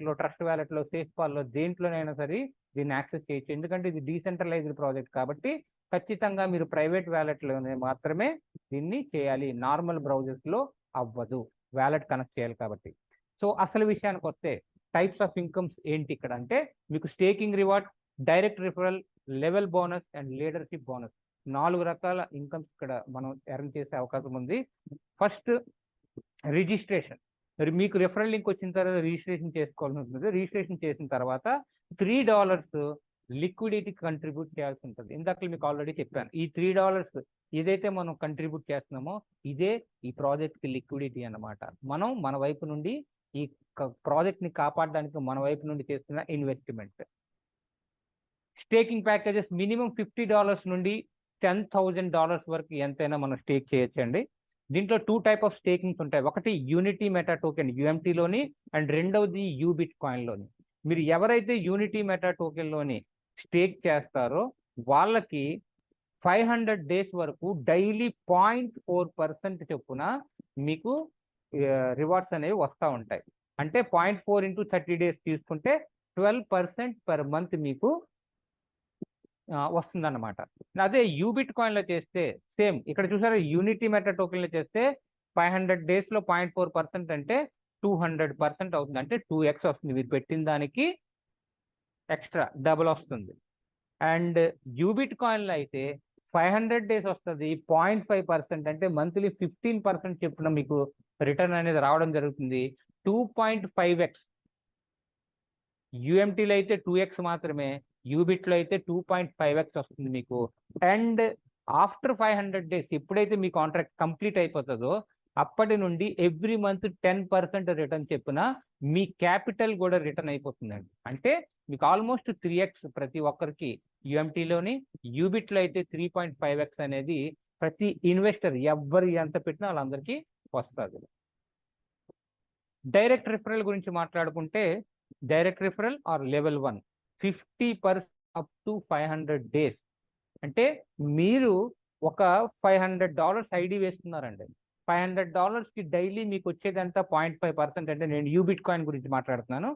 వ్యాలెట్లో, trust వ్యాలెట్లో, సేఫ్పాల్లో దేంట్లోనైనా సరే దీన్ని access చేయొచ్చు. ఎందుకంటే ఇది డీసెంట్రలైజ్డ్ ప్రాజెక్ట్ కాబట్టి ఖచ్చితంగా మీరు ప్రైవేట్ వ్యాలెట్లోనే మాత్రమే దీన్ని చేయాలి. నార్మల్ బ్రౌజర్స్లో అవ్వదు, వ్యాలెట్ కనెక్ట్ చేయాలి కాబట్టి. సో అసలు విషయానికి వస్తే టైప్స్ ఆఫ్ ఇన్కమ్స్ ఏంటి ఇక్కడ అంటే, మీకు staking reward, direct referral, level bonus and leadership bonus 4 రకాల ఇన్కమ్స్ ఇక్కడ మనం ఎర్న్ చేసే అవకాశం ఉంది. First registration. మీకు రిఫరల్ లింక్ వచ్చిన తర్వాత రిజిస్ట్రేషన్ చేసుకోవాల్సి ఉంటుంది. రిజిస్ట్రేషన్ చేసిన తర్వాత $3 లిక్విడిటీ కంట్రిబ్యూట్ చేయాల్సి ఉంటుంది. ఇందాక మీకు ఆల్రెడీ చెప్పాను, ఈ $3 ఏదైతే మనం కంట్రిబ్యూట్ చేస్తున్నామో ఇదే ఈ ప్రాజెక్ట్కి లిక్విడిటీ అన్నమాట. మనం మన వైపు నుండి ఈ ప్రాజెక్ట్ని కాపాడడానికి మన వైపు నుండి చేస్తున్న ఇన్వెస్ట్మెంట్. స్టేకింగ్ ప్యాకేజెస్ మినిమం $50 నుండి $10,000 వరకు ఎంతైనా మనం స్టేక్ చేయొచ్చండి. దీంట్లో 2 టైప్ ఆఫ్ స్టేకింగ్స్ ఉంటాయి. ఒకటి యూనిటీ మెటా టోకెన్ UMTలోని అండ్ రెండవది యూబిట్ కాయిన్లోని. మీరు ఎవరైతే యూనిటీ మెటా టోకెన్లోని స్టేక్ చేస్తారో వాళ్ళకి 500 days వరకు డైలీ 0.4% చొప్పున మీకు రివార్డ్స్ అనేవి వస్తూ ఉంటాయి. అంటే 0.4 into 30 days తీసుకుంటే 12% per month మీకు వస్తుందన్నమాట. అదే యూబిట్ కాయిన్లో చేస్తే సేమ్, ఇక్కడ చూసారా యూనిటీ మెటా టోకెన్లో చేస్తే 500 daysలో 0.4% అంటే 200% అవుతుంది. అంటే 2x వస్తుంది. మీరు పెట్టిన దానికి ఎక్స్ట్రా డబుల్ వస్తుంది. అండ్ యూబిట్ కాయిన్లో అయితే 500 days వస్తుంది, 0.5% అంటే మంత్లీ 15% చొప్పున మీకు రిటర్న్ అనేది రావడం జరుగుతుంది. 2.5x. UMTలో అయితే 2x మాత్రమే, యూబిట్లో అయితే 2.5x వస్తుంది మీకు. అండ్ ఆఫ్టర్ 500 days ఎప్పుడైతే మీ కాంట్రాక్ట్ కంప్లీట్ అయిపోతుందో అప్పటి నుండి ఎవ్రీ మంత్ 10% రిటర్న్ చెప్పున మీ క్యాపిటల్ కూడా రిటర్న్ అయిపోతుందండి. అంటే మీకు ఆల్మోస్ట్ 3x ప్రతి ఒక్కరికి UMTలోని, యూబిట్లో అయితే 3.5x అనేది ప్రతి ఇన్వెస్టర్ ఎవ్వరు ఎంత పెట్టినా వాళ్ళందరికీ వస్తుంది. డైరెక్ట్ రిఫరల్ గురించి మాట్లాడుకుంటే, direct referral are level 1 50% up to 500 days. అంటే మీరు ఒక $500 ఐడి వేస్తున్నారండి. $500కి డైలీ మీకు వచ్చేదంతా 0.5%. అంటే నేను యూబిట్ కాయిన్ గురించి మాట్లాడుతున్నాను.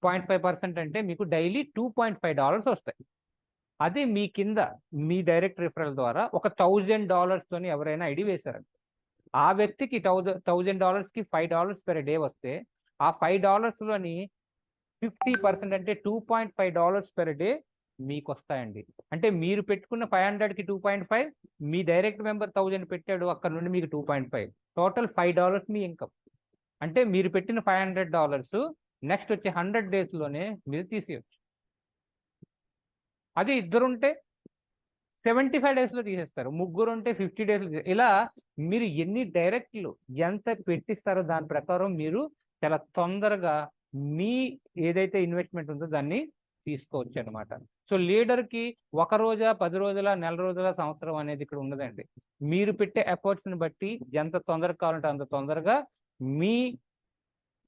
0.5% అంటే మీకు డైలీ $2.5 వస్తాయి. అదే మీ కింద మీ డైరెక్ట్ రిఫరల్ ద్వారా ఒక $1,000తోని ఎవరైనా ఐడి వేశారండి, ఆ వ్యక్తికి $1,000కి $5 per day వస్తే ఆ $5లోని 50% అంటే $2.5 per day మీకు వస్తాయండి. అంటే మీరు పెట్టుకున్న 500కి 2.5, మీ డైరెక్ట్ మెంబర్ 1000 పెట్టాడు, అక్కడ నుండి మీకు 2.5, టోటల్ $5 మీ ఇన్కమ్. అంటే మీరు పెట్టిన $500 నెక్స్ట్ వచ్చే 100 daysలోనే మీరు తీసేయచ్చు. అదే ఇద్దరుంటే 75 daysలో తీసేస్తారు, ముగ్గురుంటే 50 daysలో. ఇలా మీరు ఎన్ని డైరెక్ట్లు ఎంత పెట్టిస్తారో దాని ప్రకారం మీరు చాలా తొందరగా మీ ఏదైతే ఇన్వెస్ట్మెంట్ ఉందో దాన్ని తీసుకోవచ్చు అనమాట. సో లీడర్కి 1 రోజా, 10 రోజుల, నెల రోజుల, సంవత్సరం అనేది ఇక్కడ ఉండదండి. మీరు పెట్టే ఎఫర్ట్స్ని బట్టి ఎంత తొందరగా కావాలంటే అంత తొందరగా మీ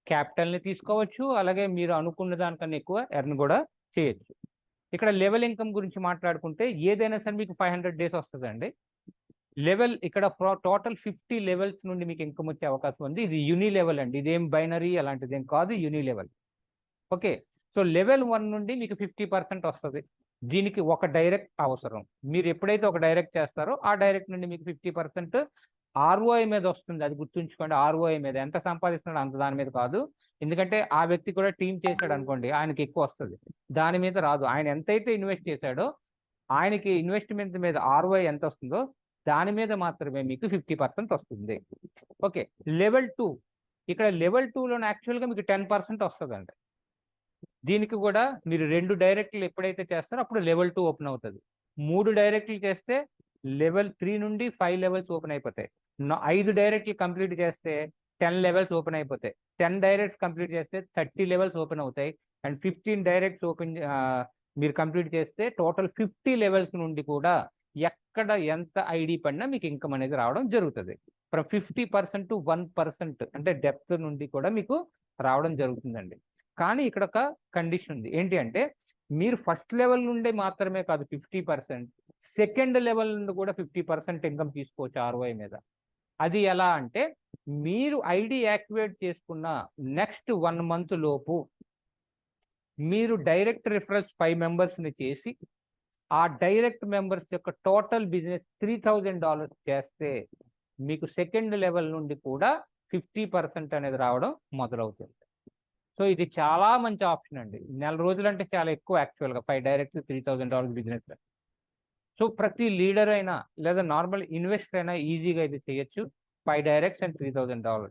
క్యాపిటల్ని తీసుకోవచ్చు, అలాగే మీరు అనుకున్న దానికన్నా ఎక్కువ ఎర్న్ కూడా చేయొచ్చు. ఇక్కడ లెవెల్ ఇన్కమ్ గురించి మాట్లాడుకుంటే ఏదైనా సరే మీకు 500 days వస్తుందండి. లెవెల్ ఇక్కడ టోటల్ 50 levels నుండి మీకు ఇన్కమ్ వచ్చే అవకాశం ఉంది. ఇది యూని లెవెల్ అండి, ఇదేం బైనరీ అలాంటిది ఏం కాదు, యూని లెవెల్. ఓకే, సో లెవెల్ 1 నుండి మీకు 50% వస్తుంది. దీనికి ఒక డైరెక్ట్ అవసరం. మీరు ఎప్పుడైతే ఒక డైరెక్ట్ చేస్తారో ఆ డైరెక్ట్ నుండి మీకు 50% ROI మీద వస్తుంది. అది గుర్తుంచుకోండి, ROI మీద ఎంత సంపాదిస్తున్నాడు అంత దాని మీద కాదు. ఎందుకంటే ఆ వ్యక్తి కూడా టీం చేశాడు అనుకోండి, ఆయనకి ఎక్కువ వస్తుంది, దాని మీద రాదు. ఆయన ఎంతైతే ఇన్వెస్ట్ చేశాడో ఆయనకి ఇన్వెస్ట్మెంట్ మీద ROI ఎంత వస్తుందో దాని మీద మాత్రమే మీకు 50% వస్తుంది. Okay, level 2. ఇక్కడ లెవెల్ 2లోనే యాక్చువల్గా మీకు 10% వస్తుందండి. దీనికి కూడా మీరు 2 డైరెక్ట్లు ఎప్పుడైతే చేస్తారో అప్పుడు లెవెల్ 2 ఓపెన్ అవుతుంది. 3 డైరెక్ట్లు చేస్తే లెవెల్ 3 నుండి 5 levels ఓపెన్ అయిపోతాయి. 5 డైరెక్ట్లు కంప్లీట్ చేస్తే 10 levels ఓపెన్ అయిపోతాయి. 10 డైరెక్ట్స్ కంప్లీట్ చేస్తే 30 levels ఓపెన్ అవుతాయి. అండ్ 15 డైరెక్ట్స్ మీరు కంప్లీట్ చేస్తే టోటల్ 50 levels నుండి కూడా ఎక్కడ ఎంత ఐడి పడినా మీకు ఇన్కమ్ అనేది రావడం జరుగుతుంది. ఫ్రమ్ 50% to 1% అంటే డెప్త్ నుండి కూడా మీకు రావడం జరుగుతుందండి. కానీ ఇక్కడ ఒక కండిషన్ ఉంది, ఏంటి అంటే మీరు ఫస్ట్ లెవెల్ నుండి మాత్రమే కాదు 50%, సెకండ్ లెవెల్ నుండి కూడా 50% ఇన్కమ్ తీసుకోవచ్చు ROI మీద. అది ఎలా అంటే మీరు ఐడి యాక్టివేట్ చేసుకున్న నెక్స్ట్ 1 month లోపు మీరు డైరెక్ట్ రిఫరల్స్ 5 మెంబర్స్ని చేసి ఆ డైరెక్ట్ మెంబర్స్ యొక్క టోటల్ బిజినెస్ $3000 చేస్తే మీకు సెకండ్ లెవెల్ నుండి కూడా 50% అనేది రావడం మొదలవుతుంది. సో ఇది చాలా మంచి ఆప్షన్ అండి. నెల రోజులు అంటే చాలా ఎక్కువ యాక్చువల్గా 5 డైరెక్ట్ $3000 బిజినెస్. సో ప్రతి లీడర్ అయినా లేదా నార్మల్ ఇన్వెస్టర్ అయినా ఈజీగా ఇది చేయొచ్చు. 5 డైరెక్ట్స్ అండ్ $3000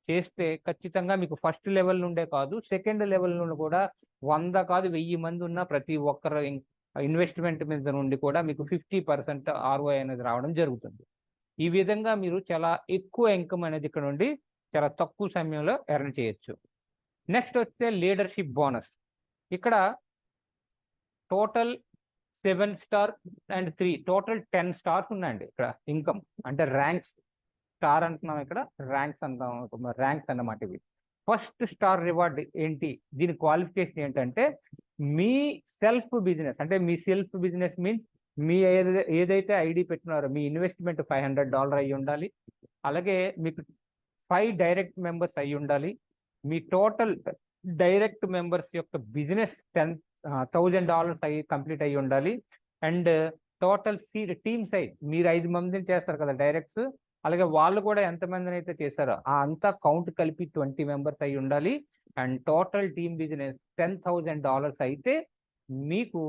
చేస్తే ఖచ్చితంగా మీకు ఫస్ట్ లెవెల్ నుండే కాదు, సెకండ్ లెవెల్ నుండి కూడా 100 కాదు 1000 మంది ఉన్న ప్రతి ఒక్కరు ఇన్వెస్ట్మెంట్ మీద నుండి కూడా మీకు 50% ROI అనేది రావడం జరుగుతుంది. ఈ విధంగా మీరు చాలా ఎక్కువ ఇన్కమ్ అనేది ఇక్కడ నుండి చాలా తక్కువ సమయంలో ఎర్న్ చేయొచ్చు. నెక్స్ట్ వస్తే లీడర్షిప్ బోనస్. ఇక్కడ total 7 star and 3 total 10 stars ఉన్నాయండి. ఇక్కడ ఇన్కమ్ అంటే ర్యాంక్స్, స్టార్ అంటున్నాం, ఇక్కడ ర్యాంక్స్ అంటాం, ర్యాంక్స్ అన్నమాట ఇవి. ఫస్ట్ స్టార్ రివార్డ్ ఏంటి, దీని క్వాలిఫికేషన్ ఏంటంటే మీ సెల్ఫ్ బిజినెస్, అంటే మీ సెల్ఫ్ బిజినెస్ మీన్స్ మీ ఏదైతే ఐడి పెట్టినారో మీ ఇన్వెస్ట్మెంట్ $500 అయ్యి ఉండాలి. అలాగే మీకు 5 డైరెక్ట్ మెంబర్స్ అయ్యి ఉండాలి. మీ టోటల్ డైరెక్ట్ మెంబర్స్ యొక్క బిజినెస్ $10,000 అయ్యి కంప్లీట్ అయ్యి ఉండాలి. అండ్ టోటల్ టీమ్ సైజ్ మీరు 5 మందిని చేస్తారు కదా డైరెక్ట్స్, అలాగే వాళ్ళు కూడా ఎంతమందిని అయితే చేశారో ఆ అంతా కౌంట్ కలిపి 20 మెంబర్స్ అయి ఉండాలి. అండ్ టోటల్ టీమ్ బిజినెస్ $10,000 అయితే మీకు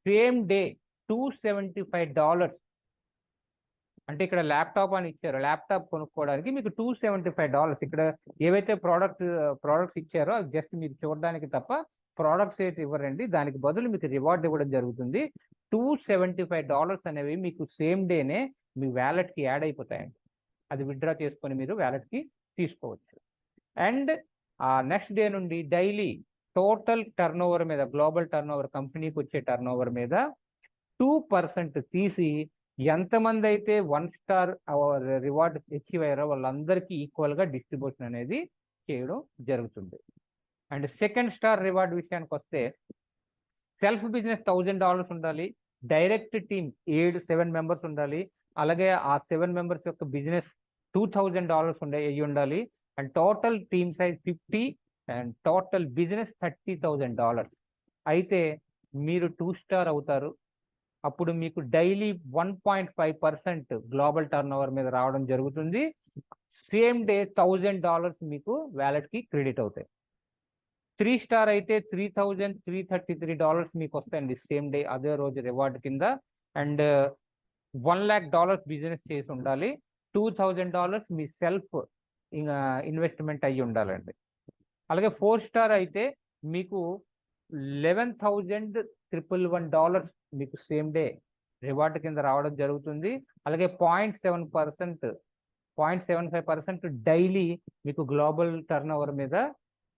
సేమ్ డే $275, అంటే ఇక్కడ ల్యాప్టాప్ అని ఇచ్చారో ల్యాప్టాప్ కొనుక్కోవడానికి మీకు $275. ఇక్కడ ఏవైతే ప్రోడక్ట్స్ ఇచ్చారో అది జస్ట్ మీకు చూడడానికి తప్ప ప్రోడక్ట్స్ అయితే ఇవ్వరండి. దానికి బదులు మీకు రివార్డ్ ఇవ్వడం జరుగుతుంది. $275 అనేవి మీకు సేమ్ డేనే మీ వ్యాలెట్కి యాడ్ అయిపోతాయండి. అది విత్డ్రా చేసుకొని మీరు వ్యాలెట్కి తీసుకోవచ్చు. అండ్ నెక్స్ట్ డే నుండి డైలీ టోటల్ టర్నోవర్ మీద, గ్లోబల్ టర్నోవర్, కంపెనీకి వచ్చే టర్నోవర్ మీద 2% తీసి ఎంతమంది అయితే 1 స్టార్ రివార్డ్ అచీవ్ అయ్యారో వాళ్ళందరికీ ఈక్వల్గా డిస్ట్రిబ్యూషన్ అనేది చేయడం జరుగుతుంది. అండ్ సెకండ్ స్టార్ రివార్డ్ విషయానికి వస్తే సెల్ఫ్ బిజినెస్ $1000 ఉండాలి, డైరెక్ట్ టీమ్ 7 మెంబర్స్ ఉండాలి, అలాగే ఆ 7 మెంబర్స్ యొక్క బిజినెస్ $2000 అయ్యి ఉండాలి. And total team size 50 and total business $30,000 అయితే మీరు 2 స్టార్ అవుతారు. అప్పుడు మీకు డైలీ 1.5% గ్లోబల్ టర్నోవర్ మీద రావడం జరుగుతుంది. సేమ్ డే $1000 మీకు వ్యాలెట్కి క్రెడిట్ అవుతాయి. 3 స్టార్ అయితే $3,333 మీకు వస్తాయండి సేమ్ డే, అదే రోజు రివార్డ్ కింద. అండ్ $1,00,000 బిజినెస్ చేసి ఉండాలి, $2,000 మీ సెల్ఫ్ ఇన్వెస్ట్మెంట్ అయ్యి ఉండాలండి. అలాగే 4 స్టార్ అయితే మీకు $11,111 మీకు సేమ్ డే రివార్డ్ కింద రావడం జరుగుతుంది. అలాగే 0.75% డైలీ మీకు గ్లోబల్ టర్నోవర్ మీద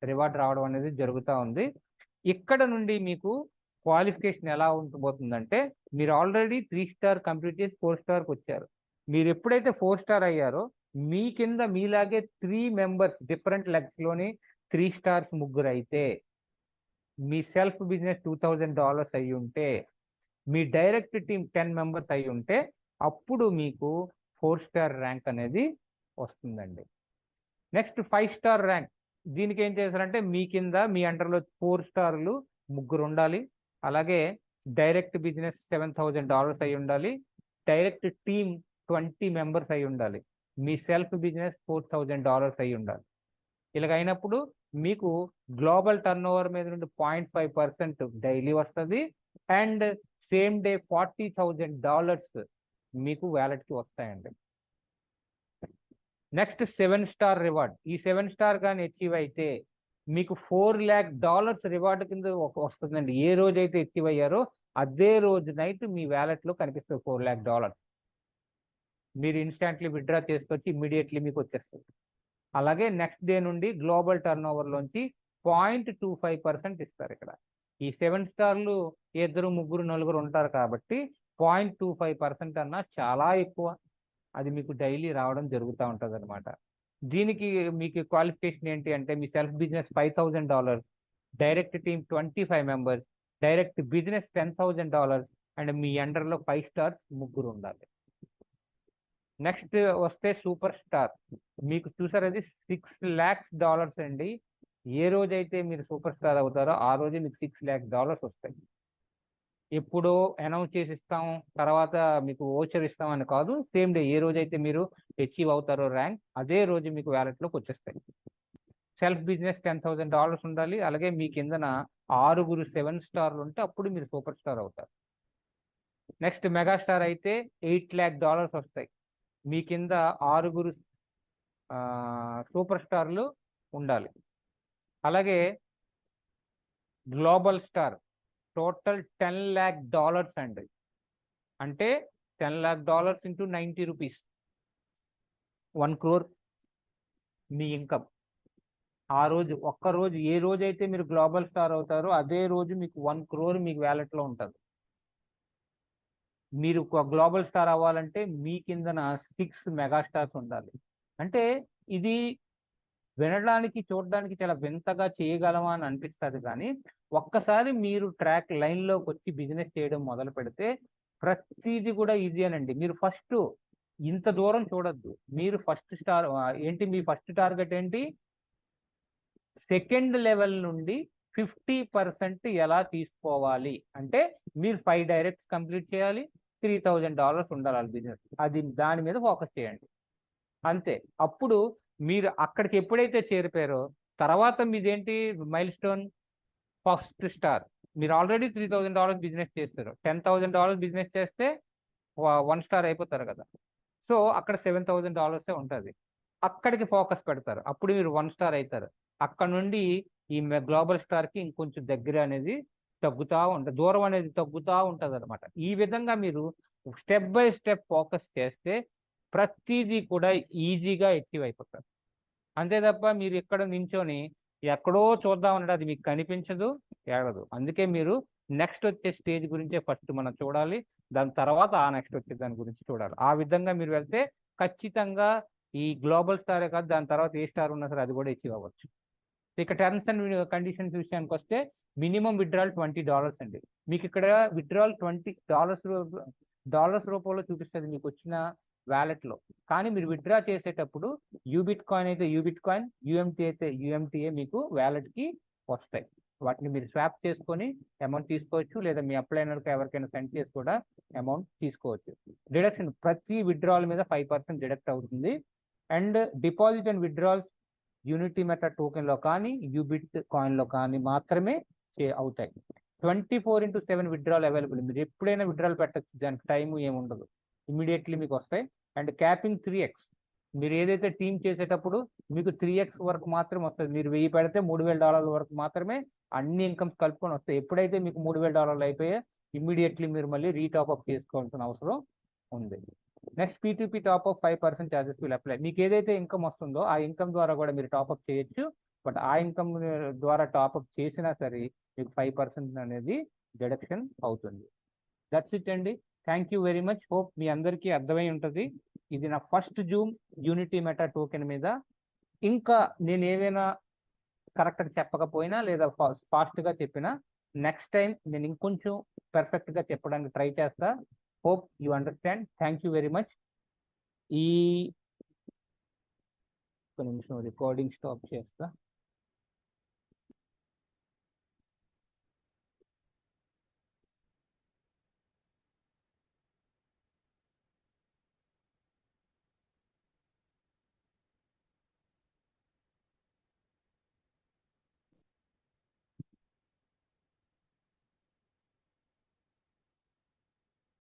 రివార్డ్ రావడం అనేది జరుగుతూ ఉంది. ఇక్కడ నుండి మీకు క్వాలిఫికేషన్ ఎలా ఉండిపోతుందంటే మీరు ఆల్రెడీ 3 స్టార్ కంప్లీట్ చేసి 4 స్టార్కి వచ్చారు. మీరు ఎప్పుడైతే 4 స్టార్ అయ్యారో మీ కింద మీలాగే 3 మెంబర్స్ డిఫరెంట్ లెగ్స్లోని 3 స్టార్స్ ముగ్గురు అయితే మీ సెల్ఫ్ బిజినెస్ $2,000 అయ్యి ఉంటే, మీ డైరెక్ట్ టీమ్ 10 మెంబర్స్ అయ్యి ఉంటే అప్పుడు మీకు 4 స్టార్ ర్యాంక్ అనేది వస్తుందండి. Next 5 star rank. దీనికి ఏం చేస్తారంటే మీ కింద మీ అండర్లో 4 స్టార్లు ముగ్గురు ఉండాలి, అలాగే డైరెక్ట్ బిజినెస్ $7,000 అయి ఉండాలి, డైరెక్ట్ టీమ్ 20 మెంబర్స్ అయి ఉండాలి, మీ సెల్ఫ్ బిజినెస్ $4,000 అయి ఉండాలి. ఇలాగైనప్పుడు మీకు గ్లోబల్ టర్నోవర్ మీద నుండి 0.5% డైలీ వస్తుంది. అండ్ సేమ్ డే $40,000 మీకు వ్యాలెట్కి వస్తాయండి. Next 7 star reward. ఈ 7 స్టార్ కానీ అచీవ్ అయితే మీకు $4,00,000 రివార్డ్ కింద వస్తుందండి. ఏ రోజైతే అచీవ్ అయ్యారో అదే రోజు నైట్ మీ వ్యాలెట్లో కనిపిస్తుంది $4,00,000. మీరు ఇన్స్టాంట్లీ విత్డ్రా చేసుకొచ్చి ఇమ్మీడియట్లీ మీకు వచ్చేస్తుంది. అలాగే నెక్స్ట్ డే నుండి గ్లోబల్ టర్నోవర్లోంచి 0.25% ఇస్తారు. ఇక్కడ ఈ 7 స్టార్లు 2, 3, 4 ఉంటారు కాబట్టి 0.25% అన్నా చాలా ఎక్కువ, అది మీకు డైలీ రావడం జరుగుతూ ఉంటుంది అనమాట. దీనికి మీకు క్వాలిఫికేషన్ ఏంటి అంటే మీ self business $5,000, direct team 25 members, direct business $10,000 and మీ అండర్లో 5 స్టార్స్ ముగ్గురు ఉండాలి. నెక్స్ట్ వస్తే సూపర్ స్టార్. మీకు చూసారు అది $6,00,000 అండి. ఏ రోజైతే మీరు సూపర్ స్టార్ అవుతారో ఆ రోజే మీకు $6 lakhs వస్తాయి. ఎప్పుడో అనౌన్స్ చేసి ఇస్తాం, తర్వాత మీకు ఓచర్ ఇస్తాం అని కాదు, సేమ్ డే ఏ రోజైతే మీరు అచీవ్ అవుతారో ర్యాంక్, అదే రోజు మీకు వ్యాలెట్లోకి వచ్చేస్తాయి. సెల్ఫ్ బిజినెస్ $10,000 ఉండాలి. అలాగే మీ కిందన 6 7 స్టార్లు ఉంటే అప్పుడు మీరు సూపర్ స్టార్ అవుతారు. నెక్స్ట్ మెగాస్టార్ అయితే $8 lakhs వస్తాయి. మీ కింద 6 సూపర్ స్టార్లు ఉండాలి. అలాగే గ్లోబల్ స్టార్ టోటల్ $10 lakhs అండి. అంటే $10 lakhs ఇంటూ 90 రూపీస్, 1 crore మీ ఇన్కమ్. ఆ రోజు ఒక్క రోజు ఏ రోజైతే మీరు గ్లోబల్ స్టార్ అవుతారో అదే రోజు మీకు 1 crore మీకు వ్యాలెట్లో ఉంటుంది. మీరు గ్లోబల్ స్టార్ అవ్వాలంటే మీ కిందన 6 మెగాస్టార్స్ ఉండాలి. అంటే ఇది వినడానికి చూడడానికి చాలా వింతగా చేయగలమా అని అనిపిస్తుంది, కానీ ఒక్కసారి మీరు ట్రాక్ లైన్లోకి వచ్చి బిజినెస్ చేయడం మొదలు పెడితే ప్రతిదీ కూడా ఈజీ అనండి. మీరు ఫస్ట్ ఇంత దూరం చూడొద్దు. మీరు ఫస్ట్ స్టార్ ఏంటి, మీ ఫస్ట్ టార్గెట్ ఏంటి, సెకండ్ లెవెల్ నుండి 50% ఎలా తీసుకోవాలి అంటే మీరు 5 డైరెక్ట్స్ కంప్లీట్ చేయాలి, $3,000 ఉండాలి బిజినెస్. అది దాని మీద ఫోకస్ చేయండి అంతే. అప్పుడు మీరు అక్కడికి ఎప్పుడైతే చేరిపోయారో తర్వాత మీదేంటి మైల్ స్టోన్, ఫస్ట్ స్టార్. మీరు ఆల్రెడీ $3,000 బిజినెస్ చేస్తారు, $10,000 బిజినెస్ చేస్తే 1 స్టార్ అయిపోతారు కదా. సో అక్కడ $7,000 ఉంటుంది. అక్కడికి ఫోకస్ పెడతారు, అప్పుడు మీరు 1 స్టార్ అవుతారు. అక్కడ నుండి ఈ గ్లోబల్ స్టార్కి ఇంకొంచెం దగ్గర అనేది తగ్గుతూ ఉంటుంది, దూరం అనేది తగ్గుతూ ఉంటుంది అనమాట. ఈ విధంగా మీరు స్టెప్ బై స్టెప్ ఫోకస్ చేస్తే ప్రతిదీ కూడా ఈజీగా అచీవ్ అయిపోతారు. అంతే తప్ప మీరు ఇక్కడ నించొని ఎక్కడో చూద్దామన్నది అది మీకు కనిపించదు, ఏడదు. అందుకే మీరు నెక్స్ట్ వచ్చే స్టేజ్ గురించే ఫస్ట్ మనం చూడాలి, దాని తర్వాత ఆ నెక్స్ట్ వచ్చే దాని గురించి చూడాలి. ఆ విధంగా మీరు వెళ్తే ఖచ్చితంగా ఈ గ్లోబల్ స్టారే కాదు, దాని తర్వాత ఏ స్టార్ ఉన్నా సరే అది కూడా అచీవ్ అవ్వచ్చు. ఇక టర్మ్స్ అండ్ కండిషన్స్ విషయానికి వస్తే మినిమం విత్డ్రాల్ $20 అండి. మీకు ఇక్కడ విత్డ్రాల్ $20 రూపంలో చూపిస్తుంది మీకు వచ్చిన వ్యాలెట్లో. కానీ మీరు విత్డ్రా చేసేటప్పుడు యూబిట్ కాయిన్ అయితే యూబిట్ కాయిన్, యూఎంటీ అయితే యూఎంటీఏ మీకు వ్యాలెట్కి వస్తాయి. వాటిని మీరు స్వాప్ చేసుకొని అమౌంట్ తీసుకోవచ్చు, లేదా మీ అప్లైనర్కి ఎవరికైనా సెండ్ చేసి కూడా అమౌంట్ తీసుకోవచ్చు. డిడక్షన్ ప్రతి విత్డ్రాల్ మీద 5% డిడక్ట్ అవుతుంది. And deposit and withdrawals Unity Meta టోకెన్లో కానీ యూబిట్ కాయిన్లో కానీ మాత్రమే అవుతాయి. 24/7 విత్డ్రాల్ అవైలబుల్. మీరు ఎప్పుడైనా విత్డ్రాల్ పెట్టచ్చు, దానికి టైం ఏముండదు, ఇమీడియట్లీ మీకు వస్తాయి. And capping 3x. మీరు ఏదైతే టీమ్ చేసేటప్పుడు మీకు 3x వరకు మాత్రమే వస్తుంది. మీరు 1000 పెడితే $3,000 వరకు మాత్రమే అన్ని ఇన్కమ్స్ కలుపుకొని వస్తాయి. ఎప్పుడైతే మీకు $3,000 అయిపోయా ఇమీడియట్లీ మీరు మళ్ళీ రీటాప్అప్ చేసుకోవాల్సిన అవసరం ఉంది. Next P2P top-up 5% charges will apply. మీకు ఏదైతే ఇన్కమ్ వస్తుందో ఆ ఇన్కమ్ ద్వారా కూడా మీరు టాప్అప్ చేయొచ్చు. బట్ ఆ ఇన్కమ్ ద్వారా టాప్అప్ చేసినా సరే మీకు 5% అనేది డిడక్షన్ అవుతుంది. దట్స్ ఇట్ అండి. Thank you very much. Hope మీ అందరికీ అర్థమై ఉంటుంది. ఇది నా first Zoom Unity Meta token మీద. ఇంకా నేను ఏవైనా కరెక్ట్గా చెప్పకపోయినా లేదా ఫాస్ట్గా చెప్పినా నెక్స్ట్ టైం నేను ఇంకొంచెం పర్ఫెక్ట్గా చెప్పడానికి ట్రై చేస్తా. Hope you understand. Thank you very much. ఈ నిమిషం రికార్డింగ్ స్టాప్ చేస్తా.